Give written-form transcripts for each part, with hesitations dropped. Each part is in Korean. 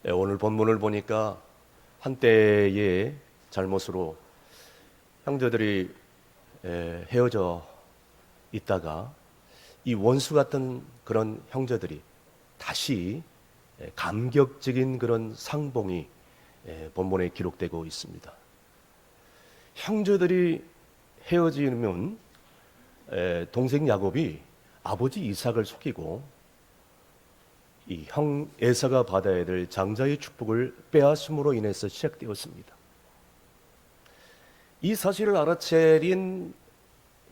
오늘 본문을 보니까 한때의 잘못으로 형제들이 헤어져 있다가 이 원수 같은 그런 형제들이 다시 감격적인 그런 상봉이 본문에 기록되고 있습니다. 형제들이 헤어지면 동생 야곱이 아버지 이삭을 속이고 이 형 에서가 받아야 될 장자의 축복을 빼앗음으로 인해서 시작되었습니다. 이 사실을 알아채린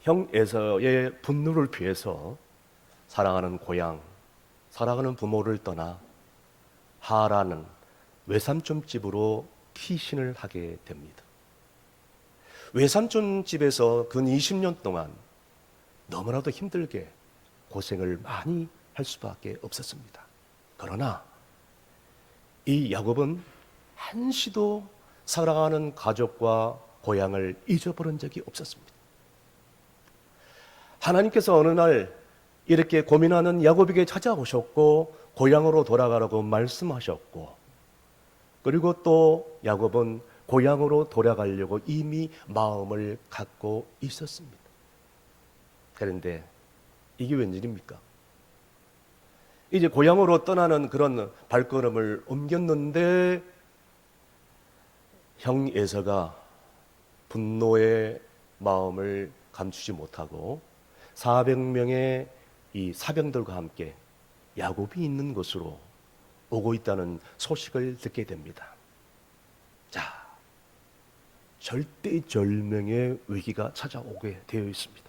형 에서의 분노를 피해서 사랑하는 고향, 사랑하는 부모를 떠나 하라는 외삼촌 집으로 피신을 하게 됩니다. 외삼촌 집에서 근 20년 동안 너무나도 힘들게 고생을 많이 할 수밖에 없었습니다. 그러나 이 야곱은 한시도 사랑하는 가족과 고향을 잊어버린 적이 없었습니다. 하나님께서 어느 날 이렇게 고민하는 야곱에게 찾아오셨고 고향으로 돌아가라고 말씀하셨고, 그리고 또 야곱은 고향으로 돌아가려고 이미 마음을 갖고 있었습니다. 그런데 이게 웬일입니까? 이제 고향으로 떠나는 그런 발걸음을 옮겼는데 형 에서가 분노의 마음을 감추지 못하고 400명의 이 사병들과 함께 야곱이 있는 곳으로 오고 있다는 소식을 듣게 됩니다. 자, 절대절명의 위기가 찾아오게 되어 있습니다.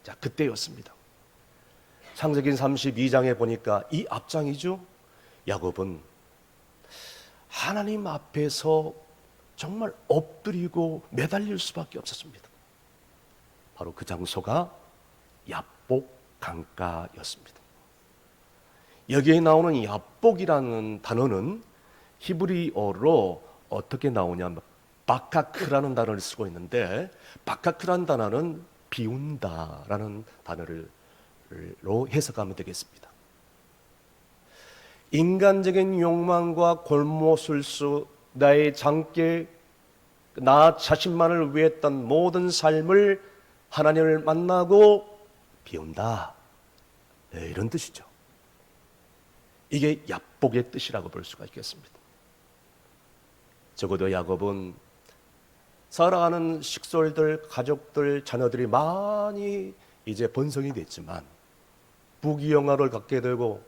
자, 그때였습니다. 창세기 32장에 보니까 이 앞장이죠. 야곱은 하나님 앞에서 정말 엎드리고 매달릴 수밖에 없었습니다. 바로 그 장소가 야복 강가였습니다. 여기에 나오는 야복이라는 단어는 히브리어로 어떻게 나오냐면 바카크라는 단어를 쓰고 있는데, 바카크라는 단어는 비운다라는 단어로 해석하면 되겠습니다. 인간적인 욕망과 골모술수, 나의 장께 나 자신만을 위했던 모든 삶을 하나님을 만나고 비운다, 이런 뜻이죠. 이게 야복의 뜻이라고 볼 수가 있겠습니다. 적어도 야곱은 살아가는 식솔들, 가족들, 자녀들이 많이 이제 번성이 됐지만, 부귀영화를 갖게 되고,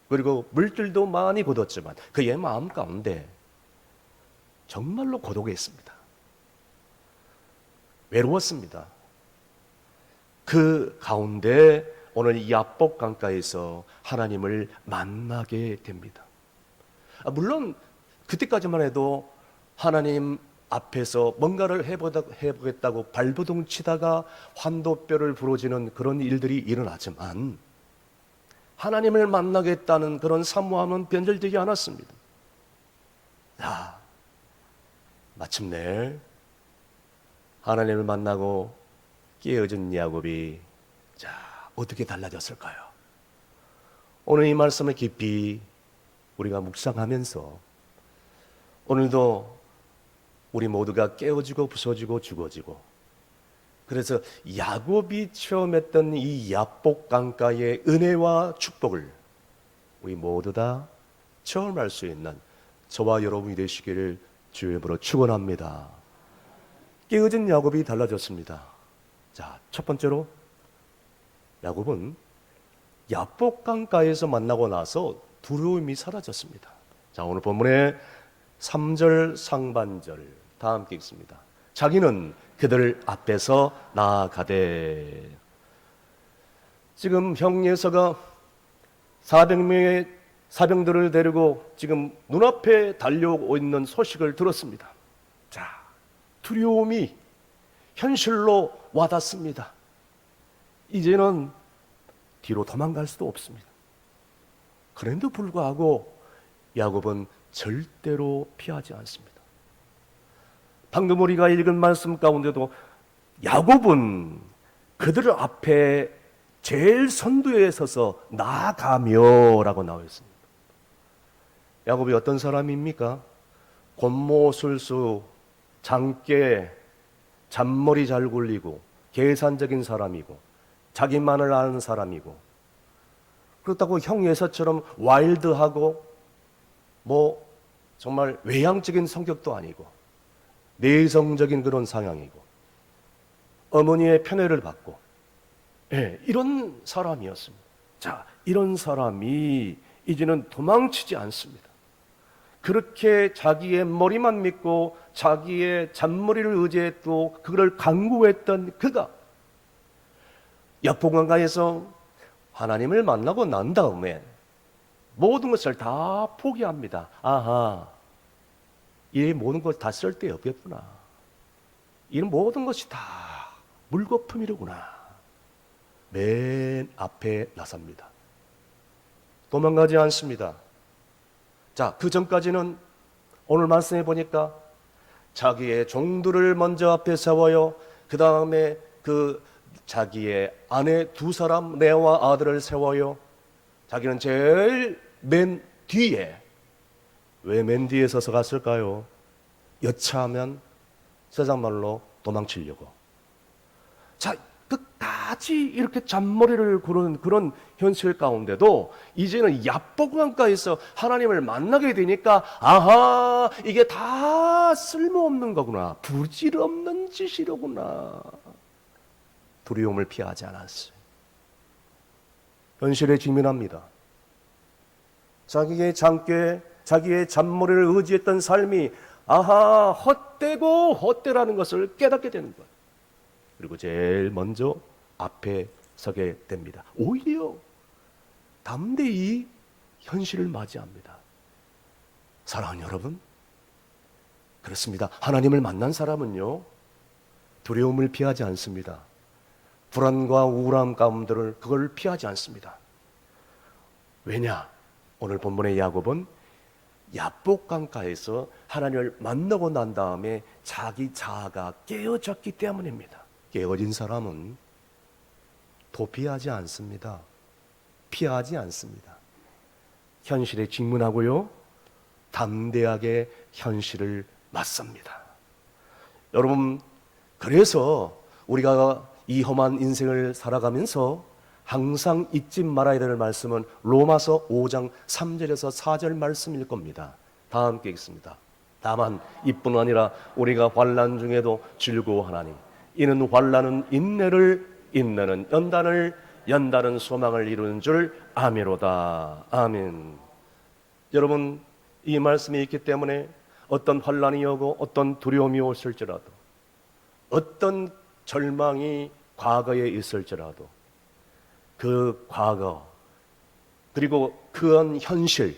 그리고 물질도 많이 거뒀지만 그의 마음 가운데 정말로 고독했습니다. 외로웠습니다. 그 가운데 오늘 이 야복 강가에서 하나님을 만나게 됩니다. 물론 그때까지만 해도 하나님 앞에서 뭔가를 해보겠다고 발버둥 치다가 환도뼈를 부러지는 그런 일들이 일어나지만 하나님을 만나겠다는 그런 사모함은 변절되지 않았습니다. 자, 마침내 하나님을 만나고 깨어진 야곱이 어떻게 달라졌을까요? 오늘 이 말씀을 깊이 우리가 묵상하면서 오늘도 우리 모두가 깨어지고 부서지고 죽어지고, 그래서 야곱이 체험했던 이 야복 강가의 은혜와 축복을 우리 모두 다 체험할 수 있는 저와 여러분이 되시기를 주의 이름으로 축원합니다. 깨어진 야곱이 달라졌습니다. 자, 첫 번째로 야곱은 야복 강가에서 만나고 나서 두려움이 사라졌습니다. 자, 오늘 본문의 3절 상반절 다 함께 읽습니다. 자기는 그들 앞에서 나아가되. 지금 형 에서가 400명의 사병들을 데리고 지금 눈앞에 달려오고 있는 소식을 들었습니다. 자, 두려움이 현실로 와닿습니다. 이제는 뒤로 도망갈 수도 없습니다. 그런데도 불구하고 야곱은 절대로 피하지 않습니다. 방금 우리가 읽은 말씀 가운데도 야곱은 그들 앞에 제일 선두에 서서 나아가며 라고 나와 있습니다. 야곱이 어떤 사람입니까? 곤모술수, 장깨, 잔머리 잘 굴리고 계산적인 사람이고 자기만을 아는 사람이고, 그렇다고 형 예서처럼 와일드하고 뭐 정말 외향적인 성격도 아니고 내성적인 그런 상황이고 어머니의 편애를 받고, 이런 사람이었습니다. 자, 이런 사람이 이제는 도망치지 않습니다. 그렇게 자기의 머리만 믿고 자기의 잔머리를 의지했고 그걸 강구했던 그가 야복강가에서 하나님을 만나고 난 다음에 모든 것을 다 포기합니다. 아하, 이 모든 것 다 쓸데없겠구나. 이 모든 것이 다 물거품이로구나. 맨 앞에 나섭니다. 도망가지 않습니다. 자, 그 전까지는 오늘 말씀해 보니까 자기의 종들을 먼저 앞에 세워요. 그 다음에 그 자기의 아내 두 사람, 레아와 아들을 세워요. 자기는 제일 맨 뒤에. 왜 맨 뒤에 서서 갔을까요? 여차하면 세상 말로 도망치려고. 자, 끝까지 이렇게 잔머리를 구는 그런 현실 가운데도 이제는 야복강가에서 하나님을 만나게 되니까, 아하, 이게 다 쓸모없는 거구나, 부질없는 짓이로구나. 두려움을 피하지 않았어요. 현실에 직면합니다. 자기의 장께, 자기의 잔머리를 의지했던 삶이 아하, 헛되고 헛되라는 것을 깨닫게 되는 거예요. 그리고 제일 먼저 앞에 서게 됩니다. 오히려 담대히 현실을 맞이합니다. 사랑하는 여러분, 그렇습니다. 하나님을 만난 사람은요, 두려움을 피하지 않습니다. 불안과 우울함 가운데를 그걸 피하지 않습니다. 왜냐? 오늘 본문의 야곱은 야복강가에서 하나님을 만나고 난 다음에 자기 자아가 깨어졌기 때문입니다. 깨어진 사람은 도피하지 않습니다. 피하지 않습니다. 현실에 직면하고요, 담대하게 현실을 맞습니다. 여러분, 그래서 우리가 이 험한 인생을 살아가면서 항상 잊지 말아야 될 말씀은 로마서 5장 3절에서 4절 말씀일 겁니다. 다 함께 읽습니다. 다만 이뿐 아니라 우리가 환난 중에도 즐거워하나니 이는 환난은 인내를, 인내는 연단을, 연단은 소망을 이루는 줄 아미로다. 아멘. 여러분, 이 말씀이 있기 때문에 어떤 환난이 오고 어떤 두려움이 올을지라도, 어떤 절망이 과거에 있을지라도 그 과거, 그리고 그런 현실,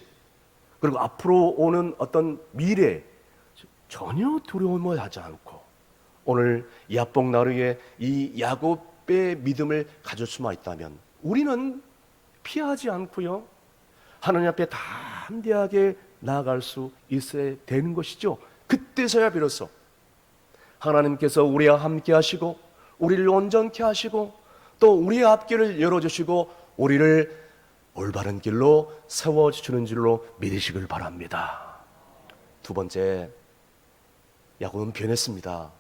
그리고 앞으로 오는 어떤 미래 전혀 두려움을 하지 않고 오늘 야복나루의 이 야곱의 믿음을 가질 수만 있다면 우리는 피하지 않고요, 하나님 앞에 담대하게 나아갈 수 있어야 되는 것이죠. 그때서야 비로소 하나님께서 우리와 함께 하시고 우리를 온전케 하시고 또 우리의 앞길을 열어주시고 우리를 올바른 길로 세워주시는 줄로 믿으시길 바랍니다. 두 번째, 야곱은 변했습니다.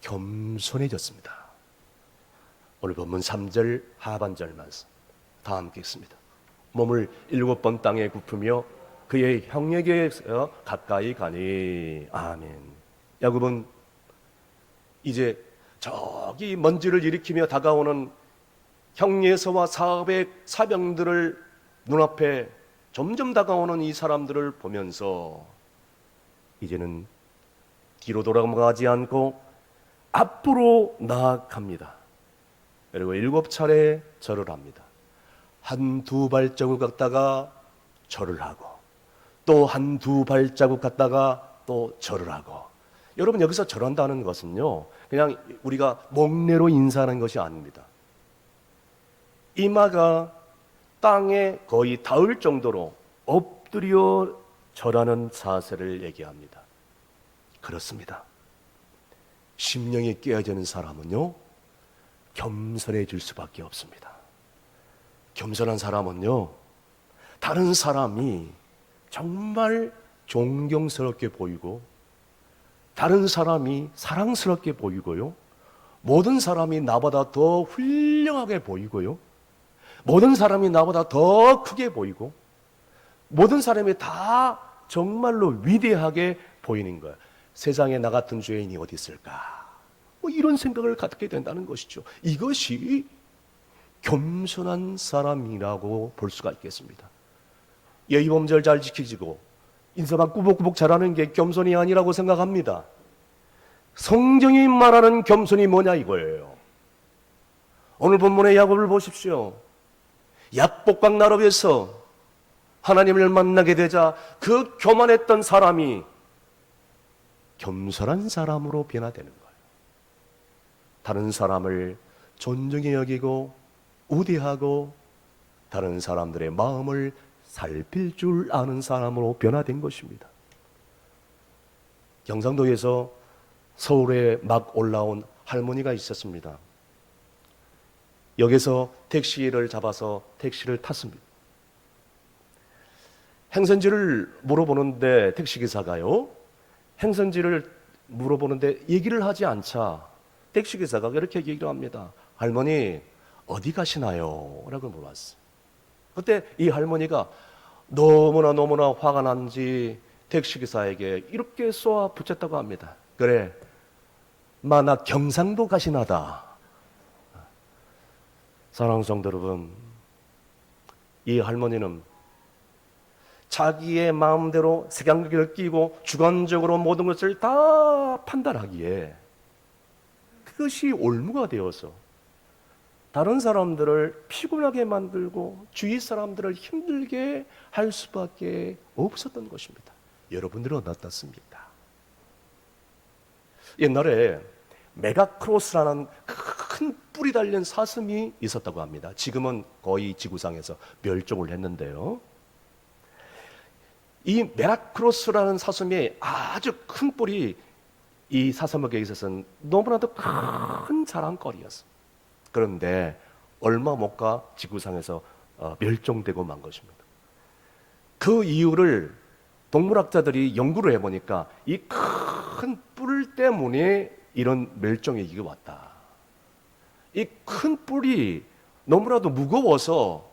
겸손해졌습니다. 오늘 본문 3절 하반절 말씀 다 함께 읽습니다. 몸을 7번 땅에 굽으며 그의 형에게서 가까이 가니. 아멘. 야곱은 이제 저기 먼지를 일으키며 다가오는 형예서와 사병들을 눈앞에 점점 다가오는 이 사람들을 보면서 이제는 뒤로 돌아가지 않고 앞으로 나아갑니다. 그리고 7차례 절을 합니다. 한두 발자국 갔다가 절을 하고 또 한두 발자국 갔다가 또 절을 하고. 여러분, 여기서 절한다는 것은요, 그냥 우리가 목례로 인사하는 것이 아닙니다. 이마가 땅에 거의 닿을 정도로 엎드려 절하는 자세를 얘기합니다. 그렇습니다. 심령이 깨어지는 사람은요, 겸손해질 수밖에 없습니다. 겸손한 사람은요, 다른 사람이 정말 존경스럽게 보이고, 다른 사람이 사랑스럽게 보이고요, 모든 사람이 나보다 더 훌륭하게 보이고요, 모든 사람이 나보다 더 크게 보이고, 모든 사람이 다 정말로 위대하게 보이는 거예요. 세상에 나 같은 죄인이 어디 있을까? 뭐 이런 생각을 갖게 된다는 것이죠. 이것이 겸손한 사람이라고 볼 수가 있겠습니다. 예의범절 잘 지키고 인사만 꾸벅꾸벅 잘하는 게 겸손이 아니라고 생각합니다. 성경이 말하는 겸손이 뭐냐 이거예요. 오늘 본문의 야곱을 보십시오. 야복강 나루에서 하나님을 만나게 되자 그 교만했던 사람이 겸손한 사람으로 변화되는 거예요. 다른 사람을 존중히 여기고 우대하고 다른 사람들의 마음을 살필 줄 아는 사람으로 변화된 것입니다. 경상도에서 서울에 막 올라온 할머니가 있었습니다. 여기서 택시를 잡아서 택시를 탔습니다. 행선지를 물어보는데 택시기사가요, 행선지를 물어보는데 얘기를 하지 않자 택시기사가 이렇게 얘기를 합니다. 할머니 어디 가시나요? 라고 물어봤어요. 그때 이 할머니가 너무나 화가 난지 택시기사에게 이렇게 쏘아 붙였다고 합니다. 그래, 나 경상도 가시나다. 사랑하는 성도 여러분, 이 할머니는 자기의 마음대로 색안경을 끼고 주관적으로 모든 것을 다 판단하기에 그것이 올무가 되어서 다른 사람들을 피곤하게 만들고 주위 사람들을 힘들게 할 수밖에 없었던 것입니다. 여러분들은 어떻습니까? 옛날에 메가크로스라는 큰 뿔이 달린 사슴이 있었다고 합니다. 지금은 거의 지구상에서 멸종을 했는데요. 이 메가크로스라는 사슴이 아주 큰 뿔이 이 사슴에게 있어서는 너무나도 큰 자랑거리였어요. 그런데 얼마 못 가 지구상에서 멸종되고 만 것입니다. 그 이유를 동물학자들이 연구를 해보니까 이 큰 뿔 때문에 이런 멸종의 위기가 왔다. 이 큰 뿔이 너무나도 무거워서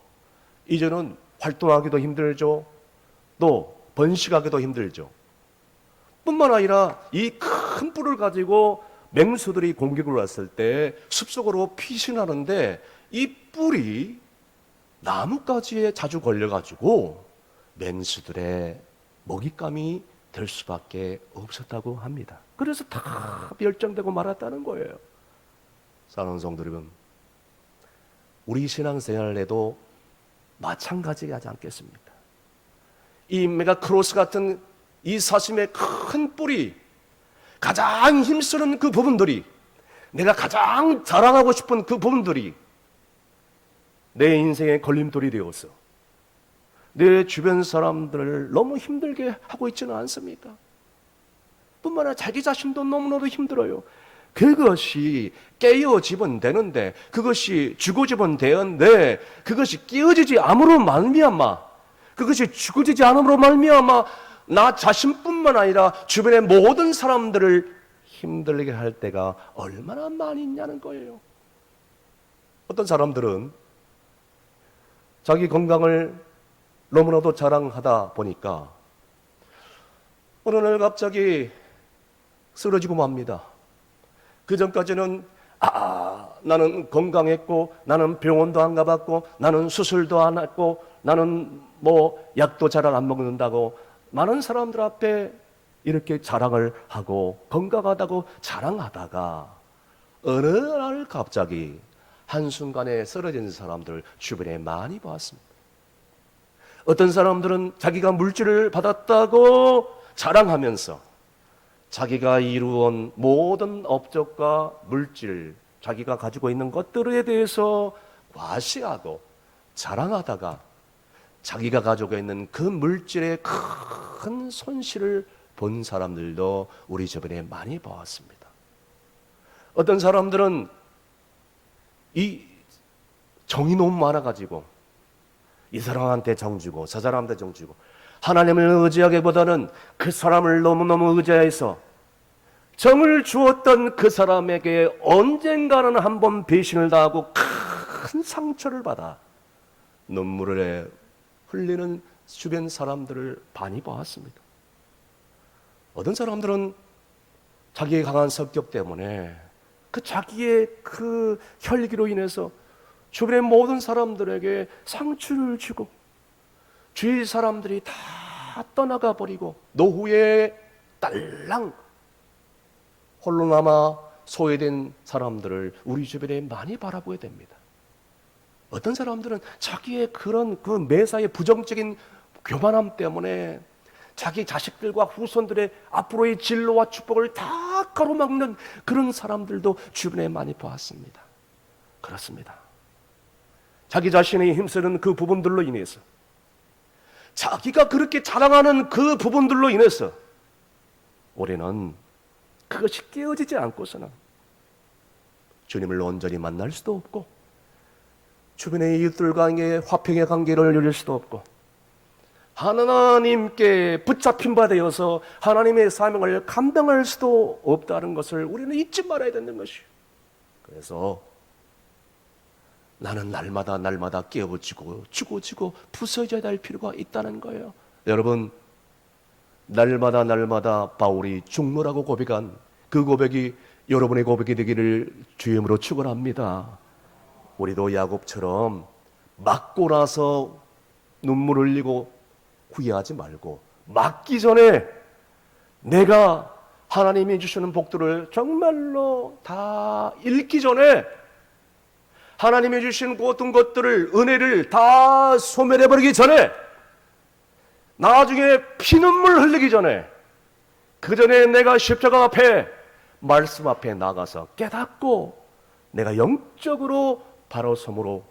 이제는 활동하기도 힘들죠. 또 번식하기도 힘들죠. 뿐만 아니라 이 큰 뿔을 가지고 맹수들이 공격을 왔을 때 숲속으로 피신하는데 이 뿔이 나뭇가지에 자주 걸려가지고 맹수들의 먹잇감이 될 수밖에 없었다고 합니다. 그래서 다 멸종되고 말았다는 거예요. 사랑하는 성도 여러분, 우리 신앙생활에도 마찬가지가 하지 않겠습니까? 이 메가크로스 같은 이 사슴의 큰 뿔이 가장 힘쓰는 그 부분들이, 내가 가장 자랑하고 싶은 그 부분들이 내 인생의 걸림돌이 되어서 내 주변 사람들을 너무 힘들게 하고 있지는 않습니까? 뿐만 아니라 자기 자신도 너무나도 힘들어요. 그것이 깨어지면 되는데, 그것이 죽어지면 되는데, 그것이 깨어지지 않음으로 말미암아, 그것이 죽어지지 않음으로 말미암아 나 자신뿐만 아니라 주변의 모든 사람들을 힘들게 할 때가 얼마나 많이 있냐는 거예요. 어떤 사람들은 자기 건강을 너무나도 자랑하다 보니까 어느 날 갑자기 쓰러지고 맙니다. 그 전까지는 나는 건강했고, 나는 병원도 안 가봤고, 나는 수술도 안 했고, 나는 약도 잘 안 먹는다고 많은 사람들 앞에 이렇게 자랑을 하고 건강하다고 자랑하다가 어느 날 갑자기 한순간에 쓰러진 사람들 주변에 많이 봤습니다. 어떤 사람들은 자기가 물질을 받았다고 자랑하면서 자기가 이루어온 모든 업적과 물질, 자기가 가지고 있는 것들에 대해서 과시하고 자랑하다가 자기가 가지고 있는 그 물질의 큰 손실을 본 사람들도 우리 주변에 많이 보았습니다. 어떤 사람들은 이 정이 너무 많아가지고 이 사람한테 정 주고 저 사람한테 정 주고 하나님을 의지하기보다는 그 사람을 너무너무 의지해서 정을 주었던 그 사람에게 언젠가는 한번 배신을 당하고 큰 상처를 받아 눈물을 흘리는 주변 사람들을 많이 보았습니다. 어떤 사람들은 자기의 강한 성격 때문에 그 자기의 그 혈기로 인해서 주변의 모든 사람들에게 상처를 주고 주위 사람들이 다 떠나가 버리고 노후에 딸랑 홀로 남아 소외된 사람들을 우리 주변에 많이 바라보게 됩니다. 어떤 사람들은 자기의 그런 그 매사의 부정적인 교만함 때문에 자기 자식들과 후손들의 앞으로의 진로와 축복을 다 가로막는 그런 사람들도 주변에 많이 보았습니다. 그렇습니다. 자기 자신이 힘쓰는 그 부분들로 인해서, 자기가 그렇게 자랑하는 그 부분들로 인해서 우리는 그것이 깨어지지 않고서는 주님을 온전히 만날 수도 없고 주변의 이웃들과의 화평의 관계를 누릴 수도 없고 하나님께 붙잡힌 바 되어서 하나님의 사명을 감당할 수도 없다는 것을 우리는 잊지 말아야 되는 것이에요. 그래서 나는 날마다 깨어지고 죽어지고 부서져야 될 필요가 있다는 거예요. 여러분, 날마다 바울이 죽노라고 고백한 그 고백이 여러분의 고백이 되기를 주임으로 축원합니다. 우리도 야곱처럼 맞고 나서 눈물 흘리고 후회하지 말고 맞기 전에 내가 하나님이 주시는 복들을 정말로 다 잃기 전에 하나님이 주신 모든 것들을, 은혜를 다 소멸해버리기 전에, 나중에 피눈물 흘리기 전에, 그 전에 내가 십자가 앞에 말씀 앞에 나가서 깨닫고 내가 영적으로 바로 섬으로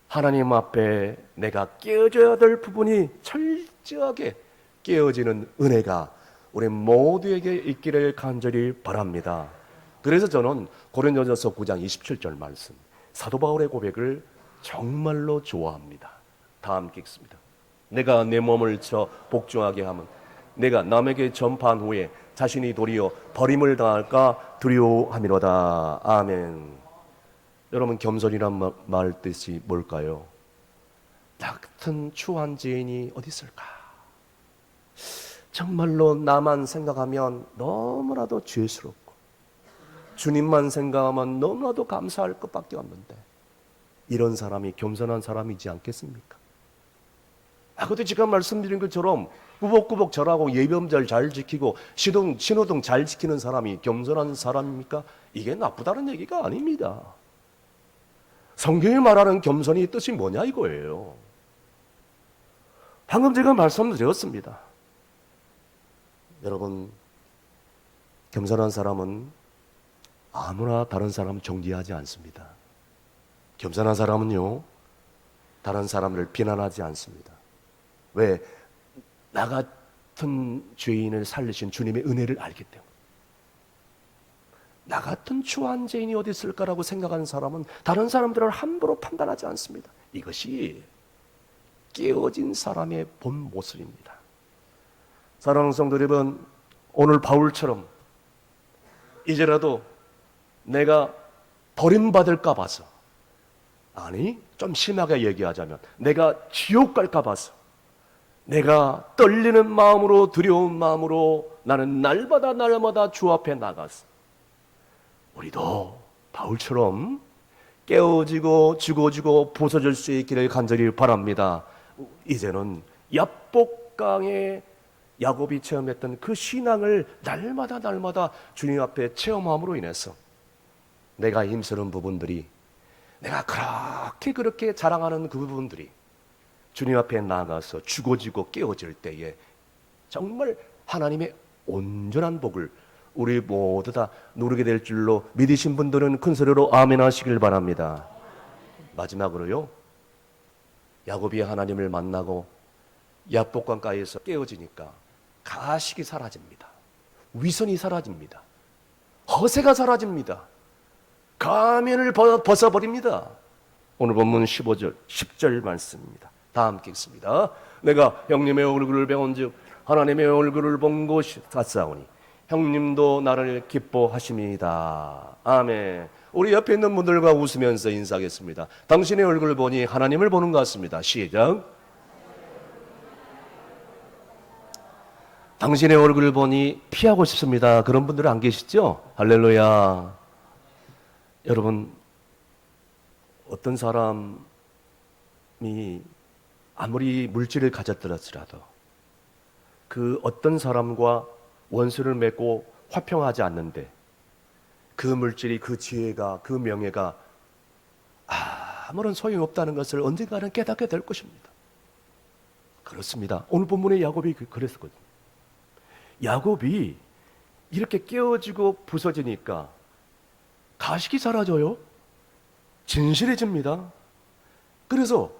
하나님 앞에 내가 깨어져야 될 부분이 철저하게 깨어지는 은혜가 우리 모두에게 있기를 간절히 바랍니다. 그래서 저는 고린도전서 9장 27절 말씀, 사도 바울의 고백을 정말로 좋아합니다. 다 함께 읽습니다. 내가 내 몸을 쳐 복종하게 하면 내가 남에게 전파한 후에 자신이 도리어 버림을 당할까 두려워함이로다. 아멘. 여러분, 겸손이란 말 뜻이 뭘까요? 나 같은 추한 죄인이 어디 있을까? 정말로 나만 생각하면 너무나도 죄스럽고 주님만 생각하면 너무나도 감사할 것밖에 없는데, 이런 사람이 겸손한 사람이지 않겠습니까? 그때 지금 말씀드린 것처럼 꾸벅꾸벅 절하고 예배음절 잘 지키고 신호등 잘 지키는 사람이 겸손한 사람입니까? 이게 나쁘다는 얘기가 아닙니다. 성경이 말하는 겸손의 뜻이 뭐냐 이거예요. 방금 제가 말씀드렸습니다. 여러분, 겸손한 사람은 아무나 다른 사람을 정죄하지 않습니다. 겸손한 사람은요, 다른 사람을 비난하지 않습니다. 왜? 나 같은 죄인을 살리신 주님의 은혜를 알기 때문에. 나 같은 추한 죄인이 어디 있을까라고 생각하는 사람은 다른 사람들을 함부로 판단하지 않습니다. 이것이 깨어진 사람의 본 모습입니다. 사랑하는 성도 여러분, 오늘 바울처럼 이제라도 내가 버림받을까 봐서, 아니 좀 심하게 얘기하자면 내가 지옥 갈까 봐서, 내가 떨리는 마음으로 두려운 마음으로 나는 날마다 주 앞에 나가서 우리도 바울처럼 깨어지고 죽어지고 부서질 수 있기를 간절히 바랍니다. 이제는 야복강에 야곱이 체험했던 그 신앙을 날마다 주님 앞에 체험함으로 인해서 내가 힘쓰는 부분들이, 내가 그렇게 자랑하는 그 부분들이 주님 앞에 나가서 죽어지고 깨어질 때에 정말 하나님의 온전한 복을 우리 모두 다 누리게 될 줄로 믿으신 분들은 큰 소리로 아멘 하시길 바랍니다. 마지막으로요, 야곱이 하나님을 만나고 야복강가에서 깨어지니까 가식이 사라집니다. 위선이 사라집니다. 허세가 사라집니다. 가면을 벗어버립니다. 오늘 본문 15절 10절 말씀입니다. 다 함께 읽습니다. 내가 형님의 얼굴을 배운즉 하나님의 얼굴을 본 것이 같사오니 형님도 나를 기뻐하심이다. 아멘. 우리 옆에 있는 분들과 웃으면서 인사하겠습니다. 당신의 얼굴을 보니 하나님을 보는 것 같습니다. 시작. 당신의 얼굴을 보니 피하고 싶습니다. 그런 분들은 안 계시죠? 할렐루야. 여러분, 어떤 사람이 아무리 물질을 가졌더라도 그 어떤 사람과 원수를 맺고 화평하지 않는데 그 물질이, 그 지혜가, 그 명예가 아무런 소용이 없다는 것을 언젠가는 깨닫게 될 것입니다. 그렇습니다. 오늘 본문의 야곱이 그랬었거든요. 야곱이 이렇게 깨어지고 부서지니까 가식이 사라져요. 진실해집니다. 그래서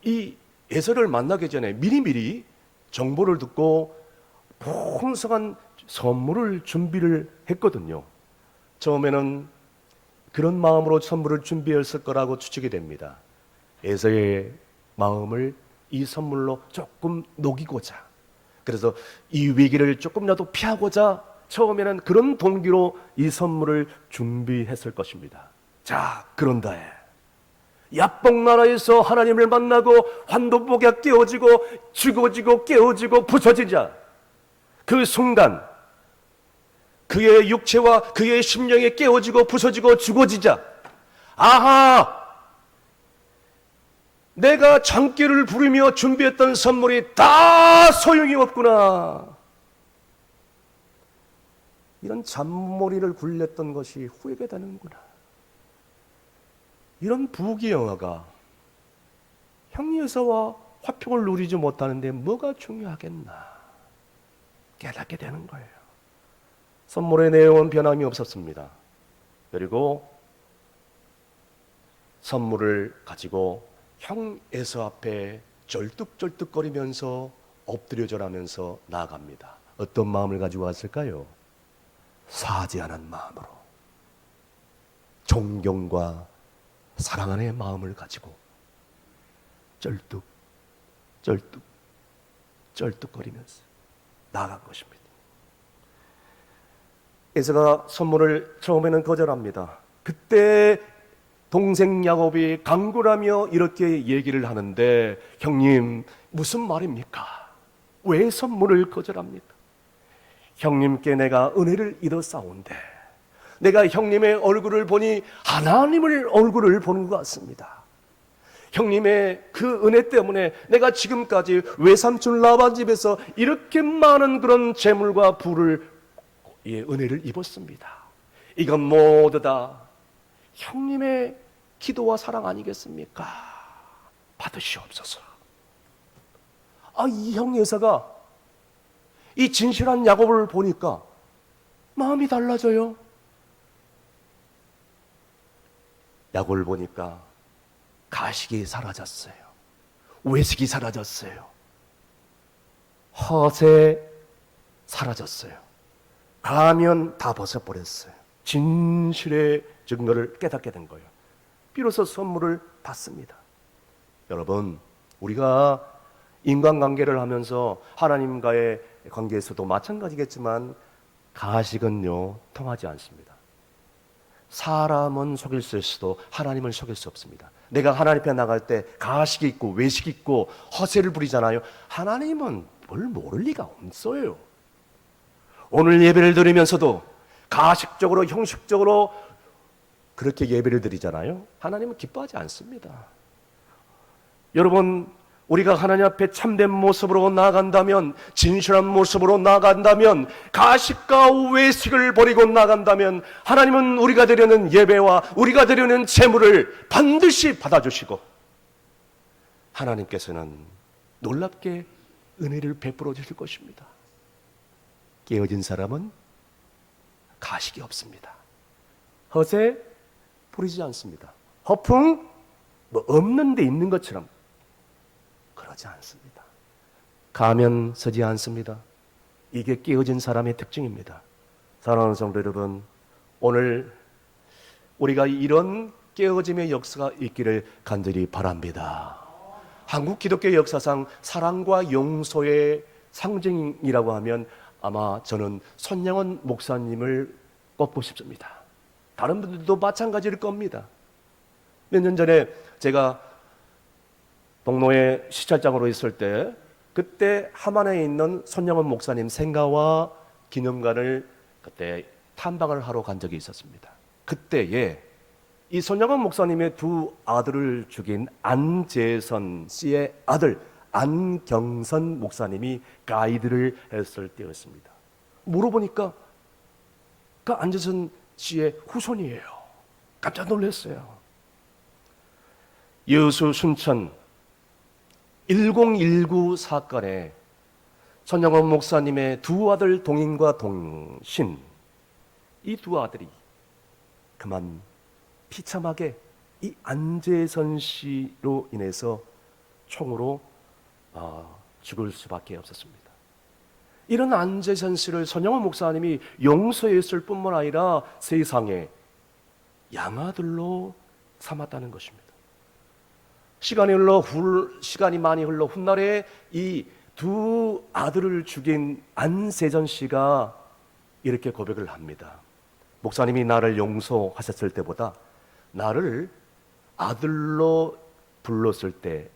이 에서를 만나기 전에 미리미리 정보를 듣고 풍성한 선물을 준비를 했거든요. 처음에는 그런 마음으로 선물을 준비했을 거라고 추측이 됩니다. 에서의 마음을 이 선물로 조금 녹이고자, 그래서 이 위기를 조금이라도 피하고자 처음에는 그런 동기로 이 선물을 준비했을 것입니다. 자, 그런데 야복 나라에서 하나님을 만나고 환도복에 깨어지고 죽어지고 깨어지고 부서지자 그 순간 그의 육체와 그의 심령이 깨어지고 부서지고 죽어지자, 아하! 내가 장기를 부리며 준비했던 선물이 다 소용이 없구나. 이런 잔머리를 굴렸던 것이 후회가 되는구나. 이런 부귀영화가 형제와 화평을 누리지 못하는데 뭐가 중요하겠나 깨닫게 되는 거예요. 선물의 내용은 변함이 없었습니다. 그리고 선물을 가지고 형 에서 앞에 절뚝절뚝거리면서 엎드려 절하면서 나아갑니다. 어떤 마음을 가지고 왔을까요? 사죄하는 마음으로, 존경과 사랑하는 마음을 가지고 쩔뚝거리면서 나아간 것입니다. 에서가 선물을 처음에는 거절합니다. 그때 동생 야곱이 간구하며 이렇게 얘기를 하는데, 형님 무슨 말입니까? 왜 선물을 거절합니까? 형님께 내가 은혜를 입었사온데 내가 형님의 얼굴을 보니 하나님의 얼굴을 보는 것 같습니다. 형님의 그 은혜 때문에 내가 지금까지 외삼촌 라반 집에서 이렇게 많은 그런 재물과 부를, 은혜를 입었습니다. 이건 모두 다 형님의 기도와 사랑 아니겠습니까? 받으시옵소서. 이 형 예사가 이 진실한 야곱을 보니까 마음이 달라져요. 야곱을 보니까 가식이 사라졌어요. 외식이 사라졌어요. 허세 사라졌어요. 가면 다 벗어버렸어요. 진실의 증거를 깨닫게 된 거예요. 비로소 선물을 받습니다. 여러분, 우리가 인간관계를 하면서 하나님과의 관계에서도 마찬가지겠지만 가식은요 통하지 않습니다. 사람은 속일 수 있어도 하나님은 속일 수 없습니다. 내가 하나님 앞에 나갈 때 가식이 있고 외식이 있고 허세를 부리잖아요. 하나님은 뭘 모를 리가 없어요. 오늘 예배를 드리면서도 가식적으로 형식적으로 그렇게 예배를 드리잖아요. 하나님은 기뻐하지 않습니다. 여러분, 우리가 하나님 앞에 참된 모습으로 나아간다면, 진실한 모습으로 나아간다면, 가식과 외식을 버리고 나아간다면 하나님은 우리가 드리는 예배와 우리가 드리는 재물을 반드시 받아주시고 하나님께서는 놀랍게 은혜를 베풀어 주실 것입니다. 깨어진 사람은 가식이 없습니다. 허세 부리지 않습니다. 허풍 없는 데 있는 것처럼 그러지 않습니다. 가면 서지 않습니다. 이게 깨어진 사람의 특징입니다. 사랑하는 성도 여러분, 오늘 우리가 이런 깨어짐의 역사가 있기를 간절히 바랍니다. 한국 기독교 역사상 사랑과 용서의 상징이라고 하면 아마 저는 손양원 목사님을 꼽고 싶습니다. 다른 분들도 마찬가지일 겁니다. 몇 년 전에 제가 동로에 시찰장으로 있을 때 그때 함안에 있는 손양원 목사님 생가와 기념관을 그때 탐방을 하러 간 적이 있었습니다. 그때에 이 손양원 목사님의 두 아들을 죽인 안재선 씨의 아들 안경선 목사님이 가이드를 했을 때였습니다. 물어보니까 그 안재선 씨의 후손이에요. 깜짝 놀랐어요. 여수 순천 1019 사건에 손양원 목사님의 두 아들 동인과 동신, 이 두 아들이 그만 비참하게 이 안재선 씨로 인해서 총으로 죽을 수밖에 없었습니다. 이런 안재선 씨를 손양원 목사님이 용서했을 뿐만 아니라 세상에 양아들로 삼았다는 것입니다. 시간이 많이 흘러 훗날에 이 두 아들을 죽인 안재선 씨가 이렇게 고백을 합니다. 목사님이 나를 용서하셨을 때보다 나를 아들로 불렀을 때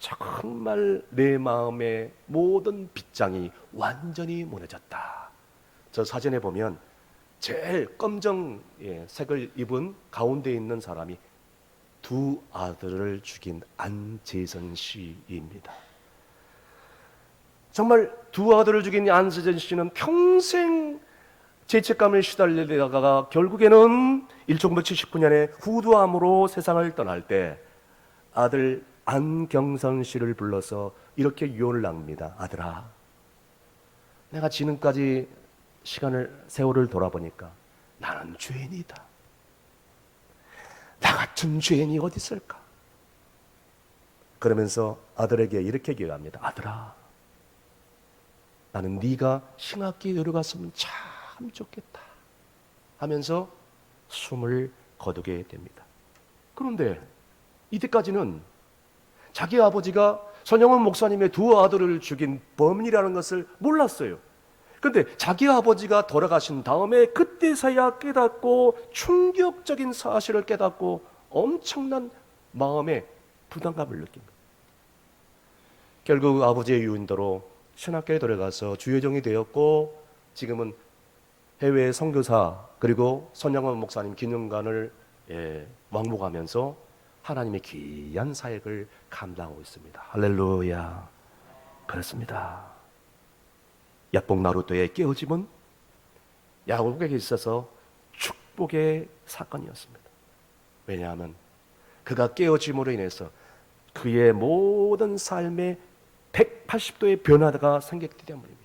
정말 내 마음의 모든 빗장이 완전히 무너졌다. 저 사진에 보면 제일 검정 색을 입은 가운데 있는 사람이 두 아들을 죽인 안재선 씨입니다. 정말 두 아들을 죽인 안재선 씨는 평생 죄책감을 시달리다가 결국에는 1979년에 후두암으로 세상을 떠날 때 아들 안경선 씨를 불러서 이렇게 유언을 납니다. 아들아, 내가 지금까지 세월을 돌아보니까 나는 죄인이다. 나 같은 죄인이 어디 있을까? 그러면서 아들에게 이렇게 기도합니다. 아들아, 나는 네가 신학기에 들어갔으면 참 좋겠다 하면서 숨을 거두게 됩니다. 그런데 이때까지는 자기 아버지가 손양원 목사님의 두 아들을 죽인 범인이라는 것을 몰랐어요. 그런데 자기 아버지가 돌아가신 다음에 그때서야 깨닫고 충격적인 사실을 깨닫고 엄청난 마음의 부담감을 느낍니다. 결국 아버지의 유인도로 신학교에 들어가서 주여정이 되었고 지금은 해외 선교사 그리고 손양원 목사님 기념관을 왕복하면서 하나님의 귀한 사역을 감당하고 있습니다. 할렐루야. 그렇습니다. 야복 나루토의 깨어짐은 야곱에게 있어서 축복의 사건이었습니다. 왜냐하면 그가 깨어짐으로 인해서 그의 모든 삶의 180도의 변화가 생겼기 때문입니다.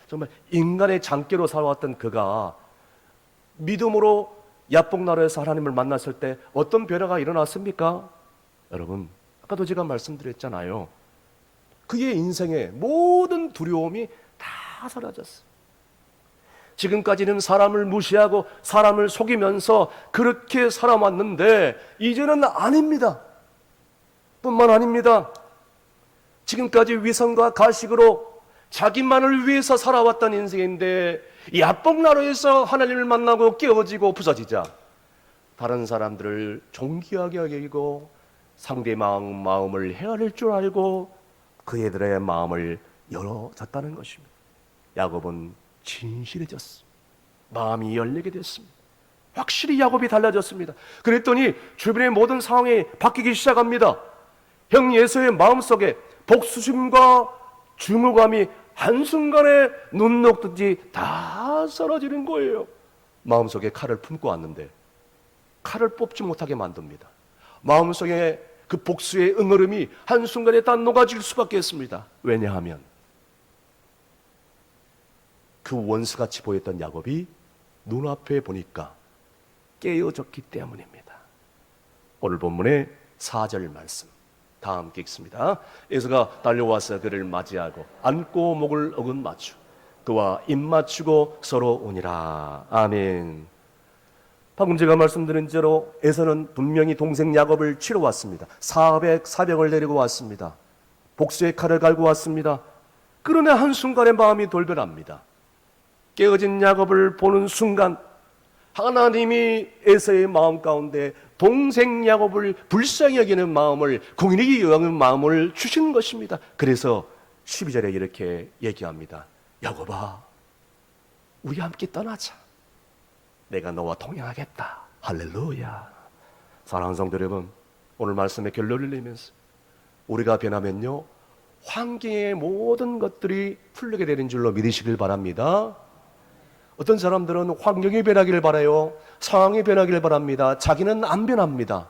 정말 인간의 장기로 살아왔던 그가 믿음으로 야복나루에서 하나님을 만났을 때 어떤 변화가 일어났습니까? 여러분, 아까도 제가 말씀드렸잖아요. 그의 인생의 모든 두려움이 다 사라졌어요. 지금까지는 사람을 무시하고 사람을 속이면서 그렇게 살아왔는데 이제는 아닙니다. 뿐만 아닙니다. 지금까지 위선과 가식으로 자기만을 위해서 살아왔던 인생인데 야복나루에서 하나님을 만나고 깨어지고 부서지자 다른 사람들을 존귀하게 여기고 상대의 마음을 헤아릴 줄 알고 그애들의 마음을 열어줬다는 것입니다. 야곱은 진실해졌습니다. 마음이 열리게 됐습니다. 확실히 야곱이 달라졌습니다. 그랬더니 주변의 모든 상황이 바뀌기 시작합니다. 형 예서의 마음속에 복수심과 증오감이 한순간에 눈 녹듯이 다 사라지는 거예요. 마음속에 칼을 품고 왔는데 칼을 뽑지 못하게 만듭니다. 마음속에 그 복수의 응어름이 한순간에 다 녹아질 수밖에 없습니다. 왜냐하면 그 원수같이 보였던 야곱이 눈앞에 보니까 깨어졌기 때문입니다. 오늘 본문의 4절 말씀 다 함께 읽습니다. 에서가 달려와서 그를 맞이하고 안고 목을 어긋 맞추 그와 입 맞추고 서로 오니라. 아멘. 방금 제가 말씀드린 대로 에서는 분명히 동생 야곱을 치러 왔습니다. 사병을 데리고 왔습니다. 복수의 칼을 갈고 왔습니다. 그러나 한순간에 마음이 돌변합니다. 깨어진 야곱을 보는 순간 하나님이 에서의 마음 가운데 동생 야곱을 불쌍히 여기는 마음을, 궁일이 여기는 마음을 주시는 것입니다. 그래서 12절에 이렇게 얘기합니다. 야곱아, 우리 함께 떠나자. 내가 너와 동행하겠다. 할렐루야. 사랑하는 성도 여러분, 오늘 말씀의 결론을 내면서 우리가 변하면요, 환경의 모든 것들이 풀리게 되는 줄로 믿으시길 바랍니다. 어떤 사람들은 환경이 변하기를 바라요. 상황이 변하기를 바랍니다. 자기는 안 변합니다.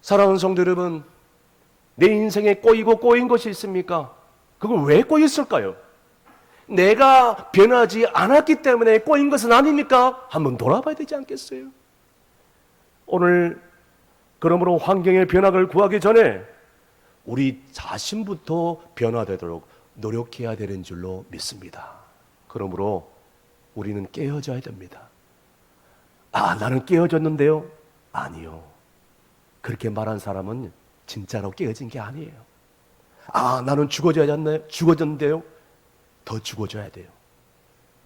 사랑하는 성도 여러분, 내 인생에 꼬이고 꼬인 것이 있습니까? 그걸 왜 꼬였을까요? 내가 변하지 않았기 때문에 꼬인 것은 아닙니까? 한번 돌아봐야 되지 않겠어요? 오늘 그러므로 환경의 변화를 구하기 전에 우리 자신부터 변화되도록 노력해야 되는 줄로 믿습니다. 그러므로 우리는 깨어져야 됩니다. 아, 나는 깨어졌는데요? 아니요. 그렇게 말한 사람은 진짜로 깨어진 게 아니에요. 아, 나는 죽어졌는데요? 더 죽어져야 돼요.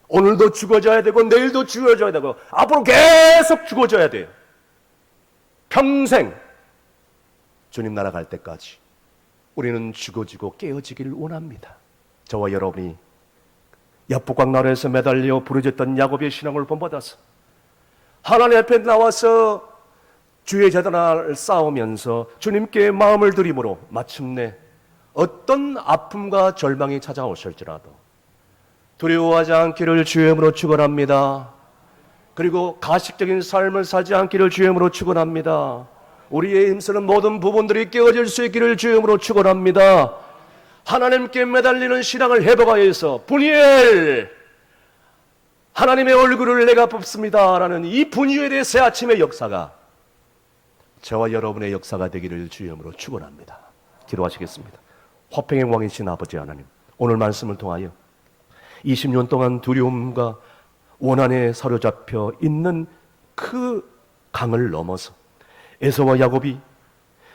오늘도 죽어져야 되고 내일도 죽어져야 되고 앞으로 계속 죽어져야 돼요. 평생 주님 나라 갈 때까지 우리는 죽어지고 깨어지기를 원합니다. 저와 여러분이 야복강 나라에서 매달려 부르짖던 야곱의 신앙을 본받아서 하나님 앞에 나와서 주의 재단을 쌓으면서 주님께 마음을 드림으로 마침내 어떤 아픔과 절망이 찾아오실지라도 두려워하지 않기를 주의 이름으로 축원합니다. 그리고 가식적인 삶을 살지 않기를 주의 이름으로 축원합니다. 우리의 힘쓰는 모든 부분들이 깨어질 수 있기를 주의 이름으로 축원합니다. 하나님께 매달리는 신앙을 회복하여서 분이엘 하나님의 얼굴을 내가 뽑습니다 라는 이 분이엘의 새 아침의 역사가 저와 여러분의 역사가 되기를 주의 이름으로 축원합니다. 기도하시겠습니다. 화평의 왕이신 아버지 하나님, 오늘 말씀을 통하여 20년 동안 두려움과 원한에 사로잡혀 있는 그 강을 넘어서 에서와 야곱이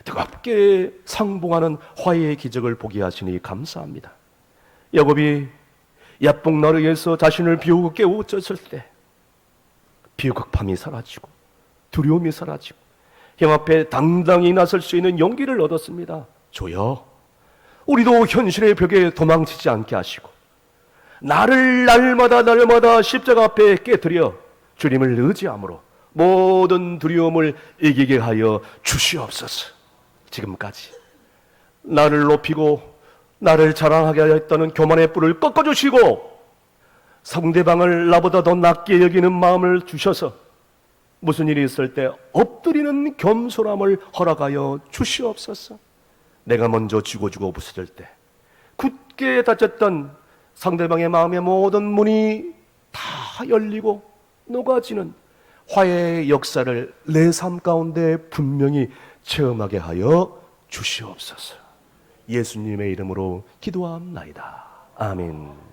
뜨겁게 상봉하는 화해의 기적을 보게 하시니 감사합니다. 야곱이 야복나루에서 자신을 비우고 깨우쳤을 때 비극함이 사라지고 두려움이 사라지고 형 앞에 당당히 나설 수 있는 용기를 얻었습니다. 주여, 우리도 현실의 벽에 도망치지 않게 하시고 나를 날마다 십자가 앞에 깨뜨려 주님을 의지함으로 모든 두려움을 이기게 하여 주시옵소서. 지금까지 나를 높이고 나를 자랑하게 하였다는 교만의 뿔을 꺾어주시고 상대방을 나보다 더 낮게 여기는 마음을 주셔서 무슨 일이 있을 때 엎드리는 겸손함을 허락하여 주시옵소서. 내가 먼저 죽어주고 부서질 때 굳게 닫혔던 상대방의 마음의 모든 문이 다 열리고 녹아지는 화해의 역사를 내 삶 가운데 분명히 체험하게 하여 주시옵소서. 예수님의 이름으로 기도합나이다. 아멘.